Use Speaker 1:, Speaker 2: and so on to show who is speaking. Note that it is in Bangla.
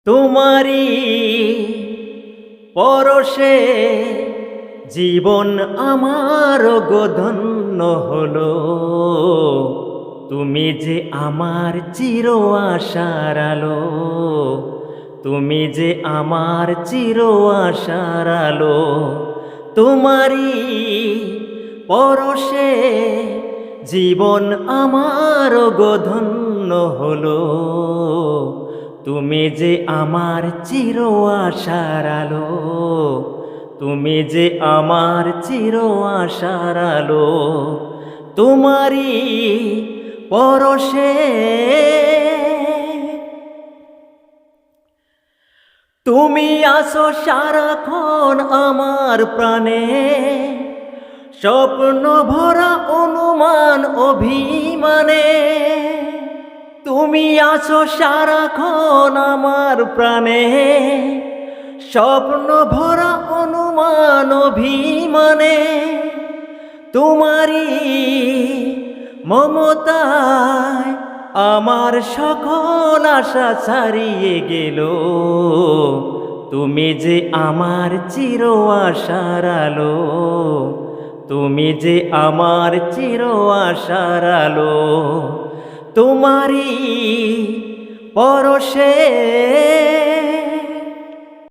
Speaker 1: তোমারি পরশে জীবন আমার ধন্য হলো। তুমি যে আমার চির আশার আলো, তুমি যে আমার চির আশার আলো। তোমারি পরশে জীবন আমার ধন্য হলো। তুমি যে আমার চির আশার আলো, তুমি যে আমার চির আশার আলো। তোমারি পরশে তুমি আসো সারাক্ষণ আমার প্রাণে, স্বপ্ন ভরা অনুমান অভিমানে। তুমি আসো সারাক্ষণ আমার প্রাণে, স্বপ্ন ভরা অনুমান অভিমানে। তোমারি মমতায় আমার সকল আশা ছাড়িয়ে গেল। তুমি যে আমার চির আশার আলো, তুমি যে আমার চির আশার আলো। তোমারি পরশে